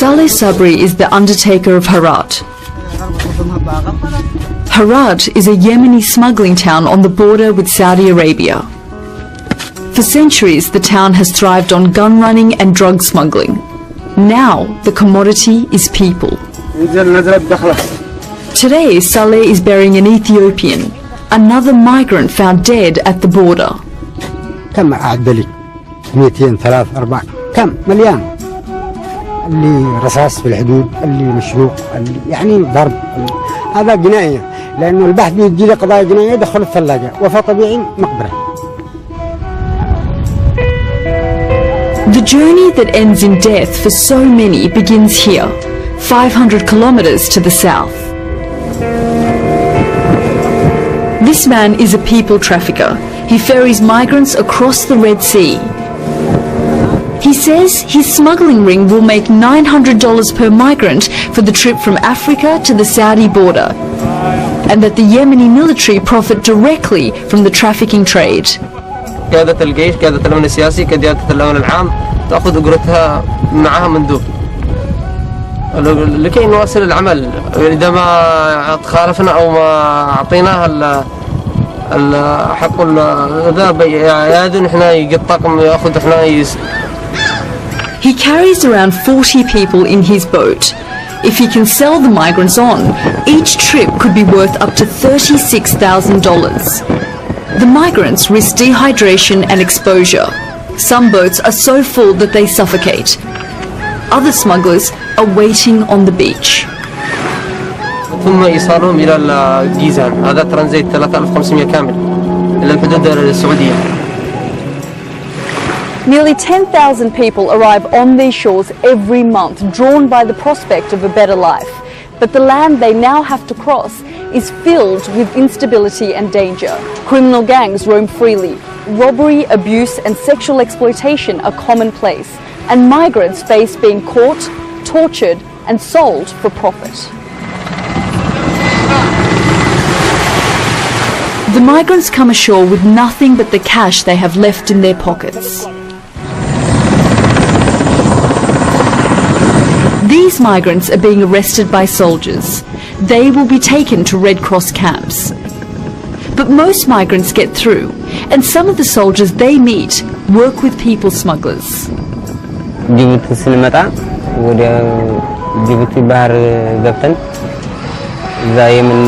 Saleh Sabri is the undertaker of Herat. Herat is a Yemeni smuggling town on the border with Saudi Arabia. For centuries, the town has thrived on gun running and drug smuggling. Now, the commodity is people. Today, Saleh is burying an Ethiopian, another migrant found dead at the border. كم أعدلي 200 3 4 كم مليان اللي رصاص في الحدود اللي مشروق اللي يعني ضرب هذا جنائي لأنه البحث بيجي له قضايا جنائية يدخل الثلاجة وفاة طبيعي مقبرة. The journey that ends in death for so many begins here, 500 kilometers to the south. This man is a people trafficker. He ferries migrants across the Red Sea. He says his smuggling ring will make $900 per migrant for the trip from Africa to the Saudi border, and that the Yemeni military profit directly from the trafficking trade. قيادة الجيش، قيادة الأمن السياسي، قيادة الأمن العام تأخذ أجرتها معها مندوب لكي نواصل العمل. إذا ما تخالفنا أو ما أعطيناها حق الذهب يأذن إحنا يقطعكم يأخذ إحنا He carries around 40 people in his boat. If he can sell the migrants on, each trip could be worth up to $36,000. The migrants risk dehydration and exposure. Some boats are so full that they suffocate. Other smugglers are waiting on the beach. ثم إيصالهم إلى الجيزان. هذا ترانزيت 3500 كامل إلى الحدود السعودية. Nearly 10,000 people arrive on these shores every month, drawn by the prospect of a better life. But the land they now have to cross is filled with instability and danger. Criminal gangs roam freely. Robbery, abuse and sexual exploitation are commonplace. And migrants face being caught, tortured and sold for profit. The migrants come ashore with nothing but the cash they have left in their pockets. These migrants are being arrested by soldiers. They will be taken to Red Cross camps. But most migrants get through, and some of the soldiers they meet work with people smugglers. ጅቡቲ ስንመጣ ወደ ጅቡቲ ባህር ገብተን እዛ የምን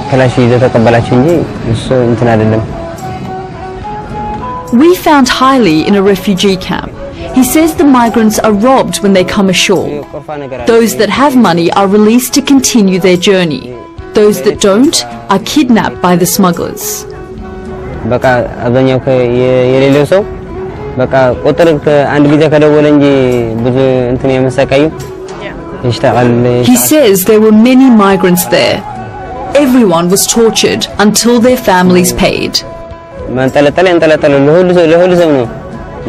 ክላሽ ይዘው ተቀበላችሁ እንጂ እሱ እንትን አይደለም። We found Haile in a refugee camp. He says the migrants are robbed when they come ashore. Those that have money are released to continue their journey. Those that don't are kidnapped by the smugglers. በቃ አብዛኛው የሌለው ሰው በቃ ቁጥር አንድ ጊዜ ከደወለ እንጂ ብዙ እንትን የመሰቃዩ ይሽታል። He says there were many migrants there. Everyone was tortured until their families paid. መንጠለጠለ ለሁሉ ሰው ነው።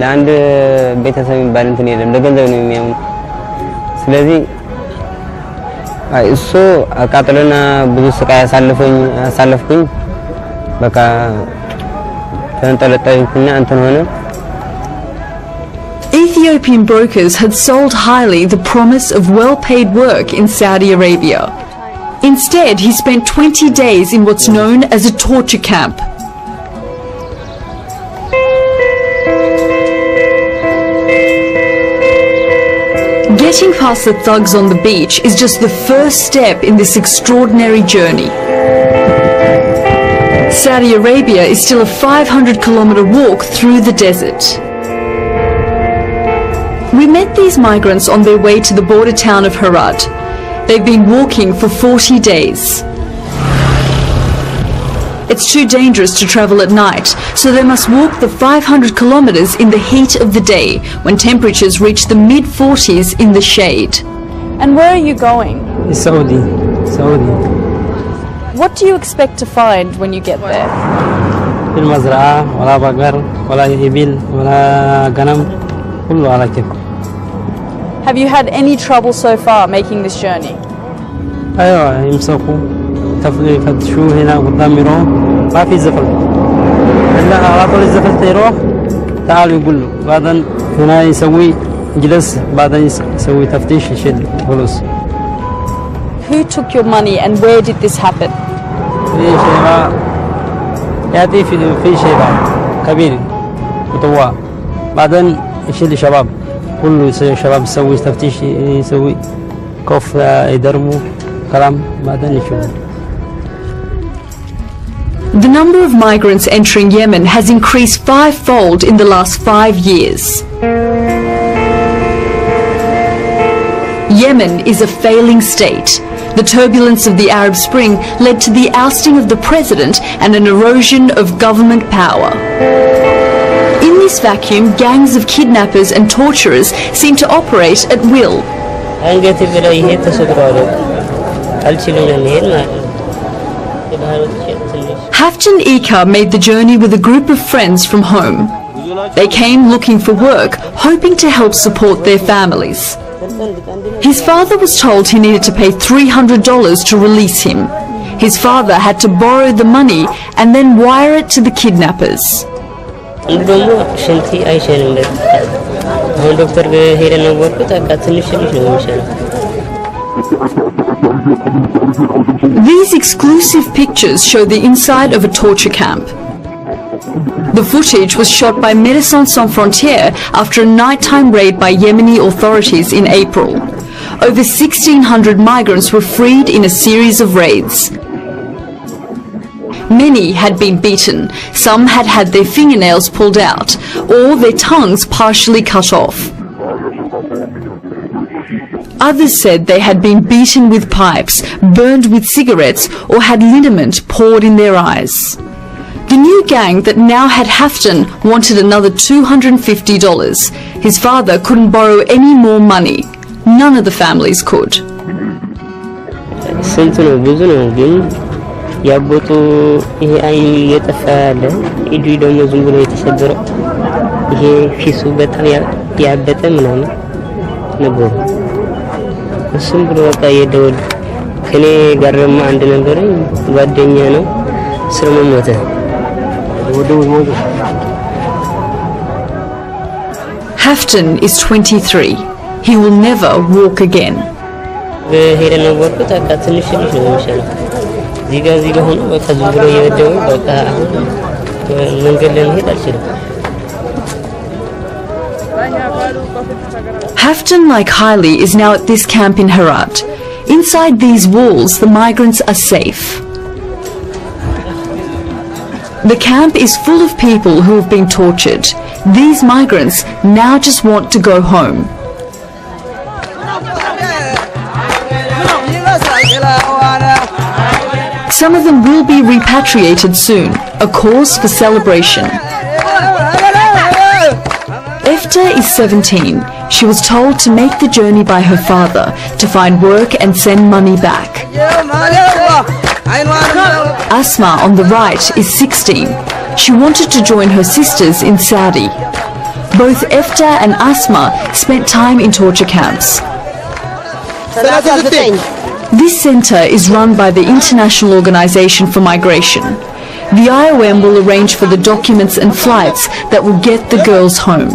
ለአንድ ቤተሰብ የሚባል እንትን የለም። ለገንዘብ ነው የሚያምኑ። ስለዚህ እሱ አቃጥሎና ብዙ ስቃይ አሳለፍኩኝ። በቃ ተንጠለጠልኩና እንትን ሆነ። Ethiopian brokers had sold Haile the promise of well-paid work in Saudi Arabia. Instead, he spent 20 days in what's known as a torture camp. Getting past the thugs on the beach is just the first step in this extraordinary journey. Saudi Arabia is still a 500-kilometer walk through the desert. We met these migrants on their way to the border town of Herat. They've been walking for 40 days. It's too dangerous to travel at night, so they must walk the 500 kilometers in the heat of the day when temperatures reach the mid-40s in the shade. And where are you going? Saudi. What do you expect to find when you get there? المزرعة ولا بقر ولا إبل ولا غنم كله على كده. Have you had any trouble so far making this journey? أيوة يمسكوا يفتشوا هنا قدام يروح ما في زفل إلا على طول الزفل يروح تعالوا يقول له بعدين هنا يسوي جلس بعدين يسوي تفتيش يشيل فلوس. Who took your money and where did this happen? في شيء يأتي في شيء كبير متوه بعدين يشيل شباب كله يصير شباب يسوي تفتيش يسوي كوف يدرموا كلام بعدين يشوفوا. The number of migrants entering Yemen has increased fivefold in the last 5 years. Yemen is a failing state. The turbulence of the Arab Spring led to the ousting of the president and an erosion of government power. In this vacuum, gangs of kidnappers and torturers seem to operate at will. Haftan Ika made the journey with a group of friends from home. They came looking for work, hoping to help support their families. His father was told he needed to pay $300 to release him. His father had to borrow the money and then wire it to the kidnappers. These exclusive pictures show the inside of a torture camp. The footage was shot by Médecins Sans Frontières after a nighttime raid by Yemeni authorities in April. Over 1,600 migrants were freed in a series of raids. Many had been beaten, some had had their fingernails pulled out, or their tongues partially cut off. Others said they had been beaten with pipes, burned with cigarettes, or had liniment poured in their eyes. The new gang that now had Haftan wanted another $250. His father couldn't borrow any more money. None of the families could. Haftan is 23. He will never walk again. Haftan, like Haile, is now at this camp in Herat. Inside these walls, the migrants are safe. The camp is full of people who have been tortured. These migrants now just want to go home. Some of them will be repatriated soon, a cause for celebration. Efta is 17. She was told to make the journey by her father to find work and send money back. Asma on the right is 16. She wanted to join her sisters in Saudi. Both Efta and Asma spent time in torture camps. This centre is run by the International Organization for Migration. The IOM will arrange for the documents and flights that will get the girls home.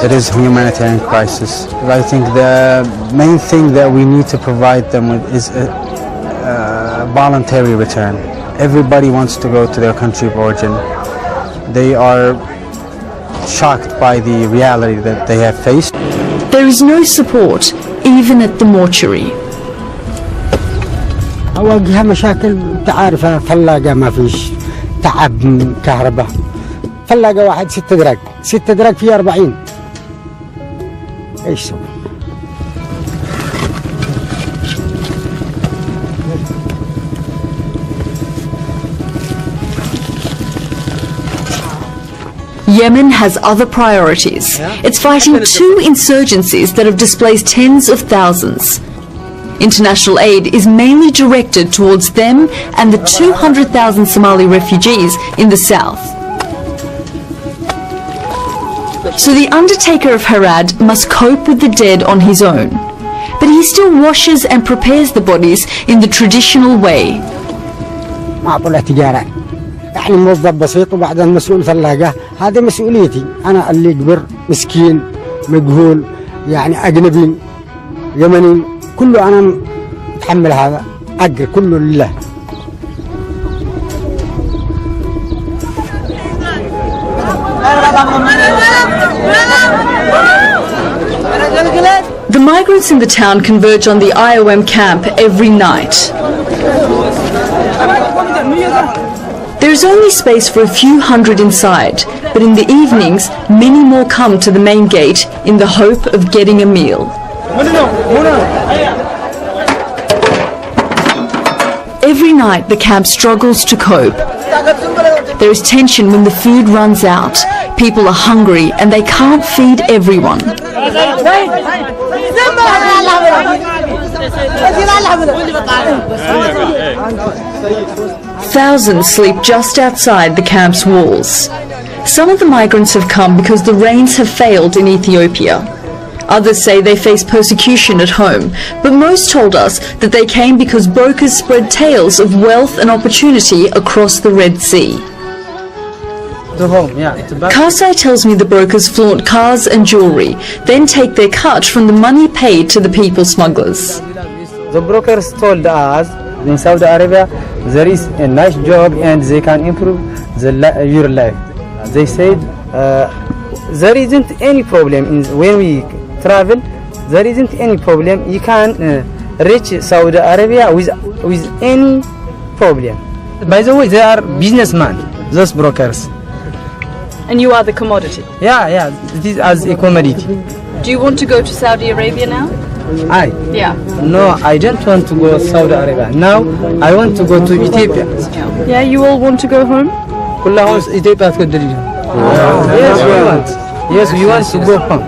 It is a humanitarian crisis. I think the main thing that we need to provide them with is a voluntary return. Everybody wants to go to their country of origin. They are shocked by the reality that they have faced. There is no support, even at the mortuary. أواجهها مشاكل تعرفها ثلاجة ما فيش تعب كهرباء ثلاجة واحد 6 دراج 6 دراج فيه 40 ايش سوي Yemen has other priorities. It's fighting 2 insurgencies that have displaced tens of thousands. International aid is mainly directed towards them and the 200,000 Somali refugees in the south. So the undertaker of Harad must cope with the dead on his own. But he still washes and prepares the bodies in the traditional way. معقولة تجارة يعني موظف بسيط وبعدين مسؤول ثلاجة هذه مسؤوليتي أنا اللي كبر مسكين مجهول يعني أجنبيين يمنيين كله أنا أتحمل هذا أجر كله لله. The migrants in the town converge on the IOM camp every night. There is only space for a few hundred inside, but in the evenings, many more come to the main gate in the hope of getting a meal. Every night, the camp struggles to cope. There is tension when the food runs out. People are hungry and they can't feed everyone. Thousands sleep just outside the camp's walls. Some of the migrants have come because the rains have failed in Ethiopia. Others say they face persecution at home, but most told us that they came because brokers spread tales of wealth and opportunity across the Red Sea. Karsai tells me the brokers flaunt cars and jewelry, then take their cut from the money paid to the people smugglers. The brokers told us in Saudi Arabia there is a nice job and they can improve your life. They said there isn't any problem when we travel. There isn't any problem. You can reach Saudi Arabia with any problem. By the way, they are businessmen, those brokers. And you are the commodity? Yeah, it is as a commodity. Do you want to go to Saudi Arabia now? Yeah. No, I don't want to go to Saudi Arabia. Now, I want to go to Ethiopia. Yeah, you all want to go home? Yes, we want. Yes, we want to go home.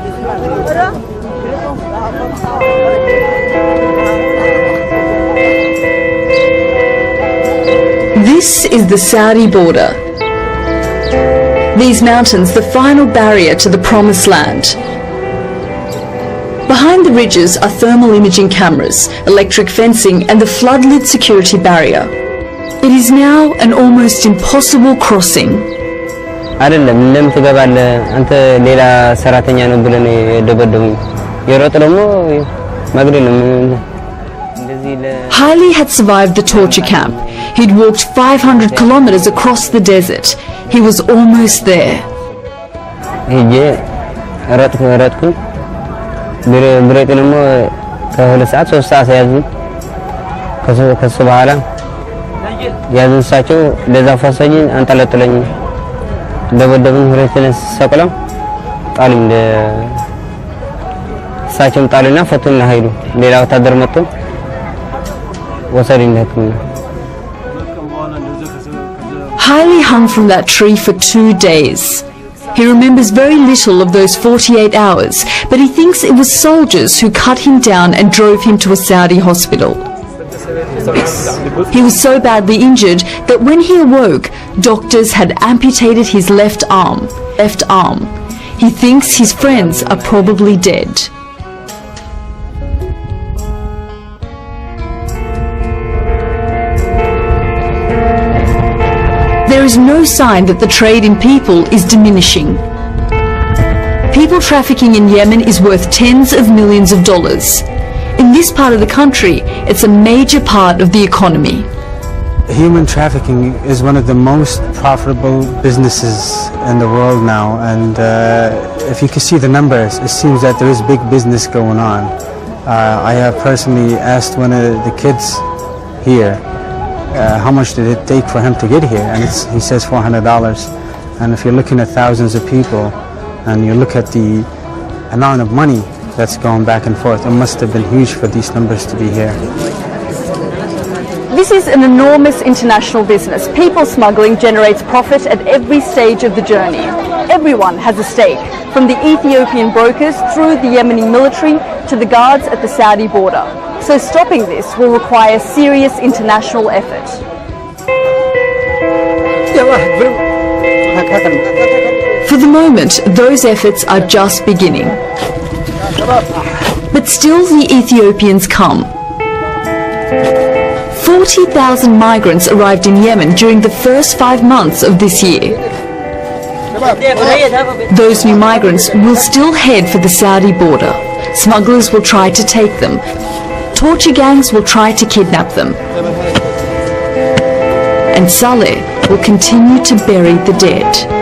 This is the Saudi border. These mountains, the final barrier to the promised land. Behind the ridges are thermal imaging cameras, electric fencing and the flood-lit security barrier. It is now an almost impossible crossing. አይደለም ለምን ትገባለህ አንተ ሌላ ሰራተኛ ነው ብለን ደበደሙ የሮጥ ደግሞ ማግደል ነው እንደዚህ Haile had survived the torture camp. He'd walked 500 kilometers across the desert. He was almost there. ሄጄ ረጥኩ ብሬት ደግሞ ከ2 ሰዓት 3 ሰዓት ያዙ ከሱ በኋላ ያዙሳቸው ለዛ ፈሰኝ አንጠለጥለኝ ደበደቡኝ ሁለተኛ ሰቀለም ጣልኝ ሳቸም ጣልና ፈቱና ኃይሉ ሌላ ወታደር መጥቶ ወሰደኝ ለሕክምና Haile hung from that tree for 2 days. He remembers very little of those 48 hours, but he thinks it was soldiers who cut him down and drove him to a Saudi hospital. He was so badly injured that when he awoke, doctors had amputated his left arm. He thinks his friends are probably dead. There is no sign that the trade in people is diminishing. People trafficking in Yemen is worth tens of millions of dollars. In this part of the country, it's a major part of the economy. Human trafficking is one of the most profitable businesses in the world now, and if you can see the numbers, it seems that there is big business going on. I have personally asked one of the kids here how much did it take for him to get here, and he says $400. And if you're looking at thousands of people and you look at the amount of money that's going back and forth, it must have been huge for these numbers to be here. This is an enormous international business. People smuggling generates profit at every stage of the journey. Everyone has a stake, from the Ethiopian brokers through the Yemeni military to the guards at the Saudi border. So stopping this will require serious international effort. For the moment, those efforts are just beginning. But still the Ethiopians come. 40,000 migrants arrived in Yemen during the first 5 months of this year. Those new migrants will still head for the Saudi border. Smugglers will try to take them. Torture gangs will try to kidnap them. And Saleh will continue to bury the dead.